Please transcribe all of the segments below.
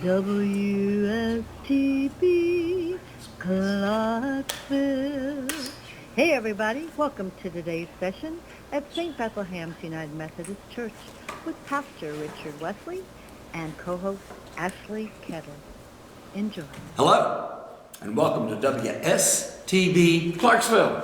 WSTB Clarksville. Hey everybody, welcome to today's session at St. Bethlehem's United Methodist Church with Pastor Richard Wesley and co-host Ashley Kettle. Enjoy. Hello, and welcome to WSTB Clarksville.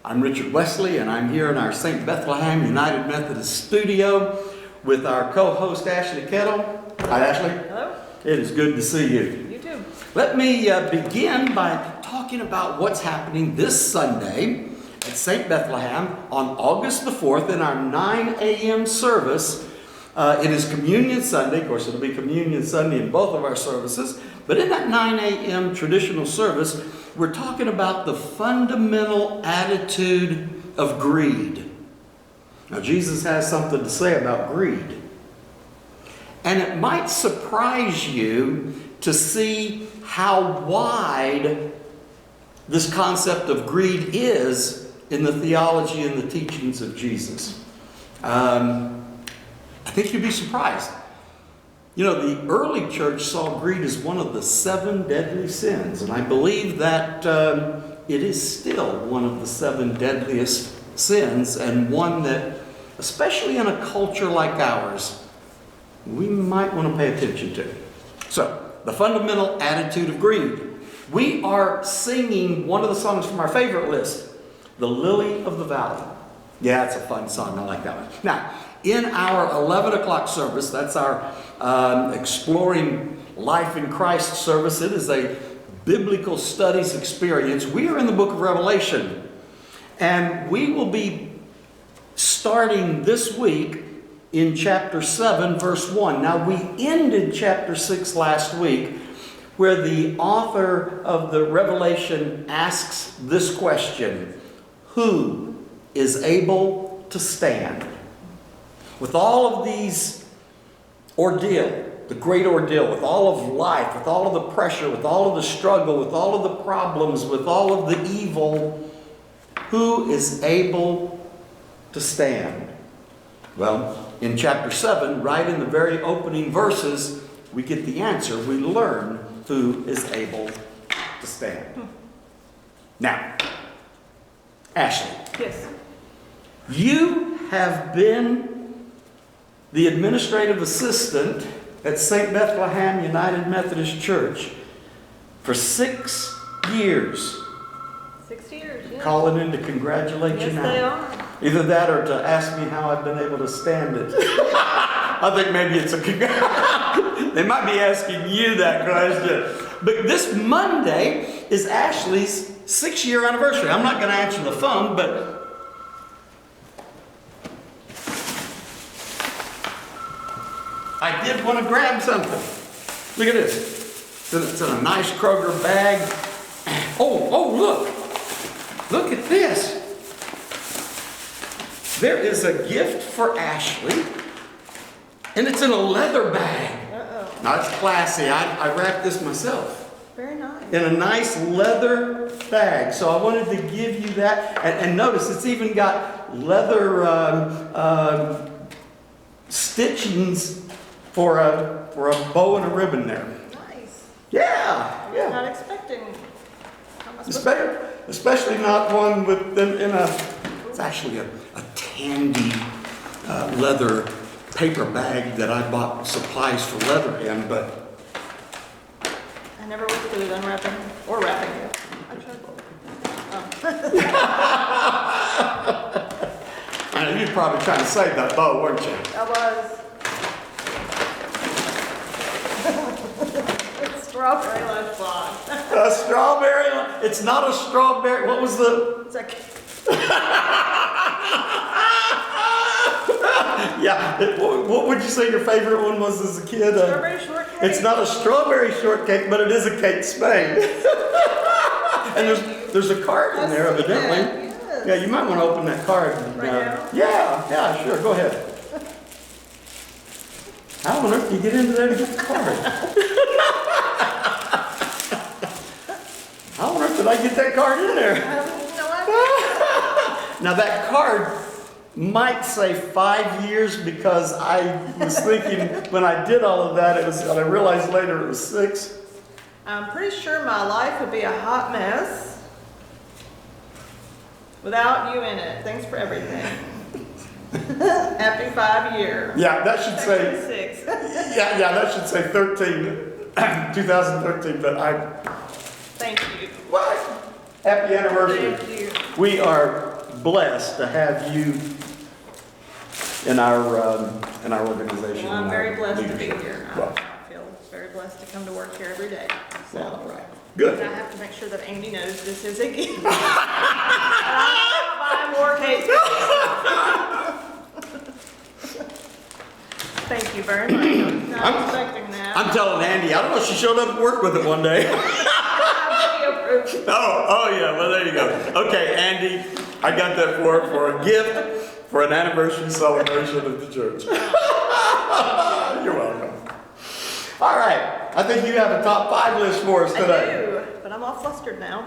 I'm Richard Wesley, and I'm here in our St. Bethlehem United Methodist studio with our co-host Ashley Kettle. Hi, Ashley. Hello. It is good to see you. You too. Let me begin by talking about what's happening this Sunday at St. Bethlehem on August the 4th in our 9 a.m. service. It is Communion Sunday. Of course, it'll be Communion Sunday in both of our services. But in that 9 a.m. traditional service, we're talking about the fundamental attitude of greed. Now, Jesus has something to say about greed. And it might surprise you to see how wide this concept of greed is in the theology and the teachings of Jesus. I think you'd be surprised. You know, the early church saw greed as one of the 7 deadly sins, and I believe that it is still one of the 7 deadliest sins, and one that, especially in a culture like ours, we might want to pay attention to. So, the fundamental attitude of greed. We are singing one of the songs from our favorite list, The Lily of the Valley. Yeah, it's a fun song. I like that one. Now, in our 11 o'clock service, that's our Exploring Life in Christ service. It is a biblical studies experience. We are in the book of Revelation, and we will be starting this week in chapter 7, verse 1. Now, we ended chapter 6 last week, where the author of the Revelation asks this question: who is able to stand? With all of these ordeal, the great ordeal, with all of life, with all of the pressure, with all of the struggle, with all of the problems, with all of the evil, who is able to stand? Well, in chapter 7, right in the very opening verses, we get the answer. We learn who is able to stand. Now, Ashley. Yes. You have been the administrative assistant at St. Bethlehem United Methodist Church for 6 years. 6 years, yes. Calling in to congratulate you Yes, now. they are. Either that or to ask me how I've been able to stand it. I think maybe it's a they might be asking you that question. But this Monday is Ashley's 6-year anniversary. I'm not going to answer the phone, but I did want to grab something. Look at this. It's in a nice Kroger bag. Oh, look. Look at this. There is a gift for Ashley, and it's in a leather bag. Uh-oh. Now, it's classy. I wrapped this myself. Very nice. In a nice leather bag. So I wanted to give you that. And notice, it's even got leather stitchings for a bow and a ribbon there. Nice. Yeah. Not expecting. How much Especially not one with in a. It's actually a Tandy leather paper bag that I bought supplies for leather in, but I never was good at unwrapping or wrapping it. I tried both. I know you're probably trying to save that bow, weren't you? I was. It's strawberry lunchbox. A strawberry. It's not a strawberry. What was the? It's like. Yeah. What would you say your favorite one was as a kid? Strawberry shortcake. It's not a strawberry shortcake, but it is a Kate Spade. And there's a card in there, evidently. Yes. Yeah, you might want to open that card. Right now? Yeah, sure. Go ahead. How on earth do you get into there to get the card? How on earth did I get that card in there? I have no idea. Now that card might say 5 years because I was thinking when I did all of that, and I realized later it was 6. I'm pretty sure my life would be a hot mess without you in it. Thanks for everything. Happy 5 year. Yeah, that should say, Section 6. yeah, that should say 2013, but Thank you. what? Happy anniversary. Thank you. We are blessed to have you in our organization. Well, I'm and very our blessed to be leadership. here. Well, I feel very blessed to come to work here every day. So, well, all right. and Good. I have to make sure that Andy knows this is a gift. I'm not buying more cake. Thank you very much. I was not expecting that. I'm telling Andy, I don't know if she showed up at work with it one day. Video proof. Oh yeah, well there you go. Okay, Andy, I got that for a gift for an anniversary celebration of the church. You're welcome. All right, I think you have a top 5 list for us I today. do, but I'm all flustered now.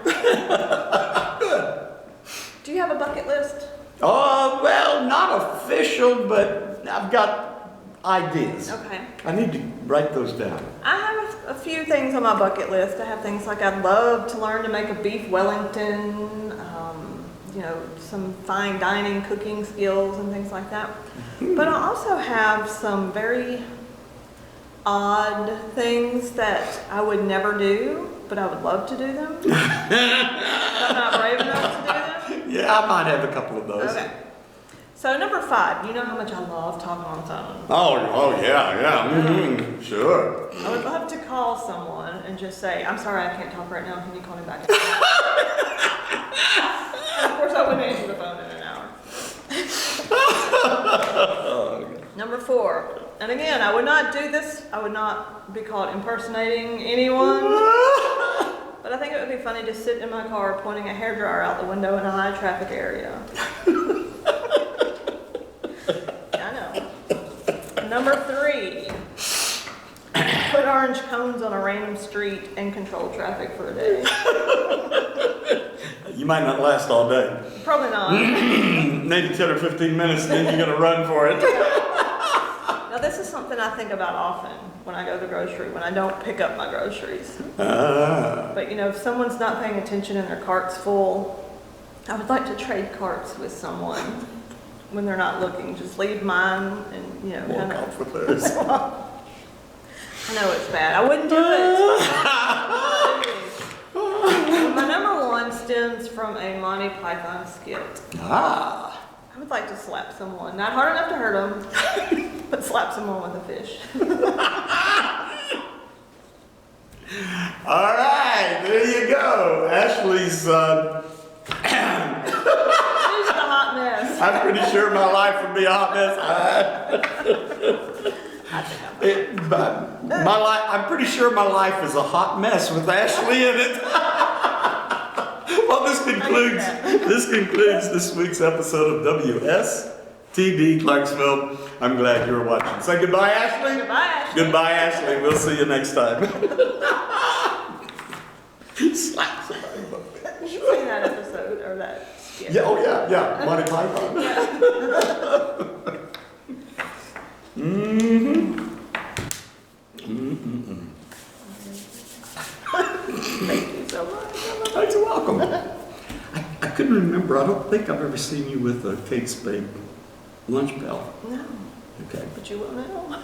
Do you have a bucket list? Oh, well, not official, but I've got ideas. Okay. I need to write those down. I have a few things on my bucket list. I have things like I'd love to learn to make a beef Wellington, some fine dining cooking skills and things like that. But I also have some very odd things that I would never do, but I would love to do them. I'm not brave enough to do them. Yeah, I might have a couple of those. Okay. So number 5, you know how much I love talking on the phone. Oh yeah. Mm-hmm. Sure. I would love to call someone and just say, I'm sorry, I can't talk right now. Can you call me back? And of course, I wouldn't answer the phone in an hour. Number 4, and again, I would not do this. I would not be caught impersonating anyone. But I think it would be funny to sit in my car pointing a hairdryer out the window in a high traffic area. I know. Number 3, put orange cones on a random street and control traffic for a day. You might not last all day. Probably not. Maybe 10 or 15 minutes, and then you're gonna run for it. Now this is something I think about often when I go to the grocery, when I don't pick up my groceries. But if someone's not paying attention and their cart's full, I would like to trade carts with someone when they're not looking. Just leave mine and, Walk kind off of. with theirs. I know it's bad. I wouldn't do it. My number 1 stems from a Monty Python skit. Ah. I would like to slap someone. Not hard enough to hurt them, but slap someone with a fish. All right, there you go. Ashley's, Who's the hot mess? I'm pretty sure my life would be a hot mess. I'm pretty sure my life is a hot mess with Ashley in it. Well, this concludes this week's episode of WSTD Clarksville. I'm glad you were watching. Say goodbye, Ashley. Goodbye, Ashley. Goodbye, Ashley. We'll see you next time. Slap somebody in the face. You've seen that episode or that skit. Yeah, oh yeah, Monty Python. Thank you so much. Oh, you're welcome. I couldn't remember. I don't think I've ever seen you with a Kate Spade lunch bell. No, Okay. but you will now.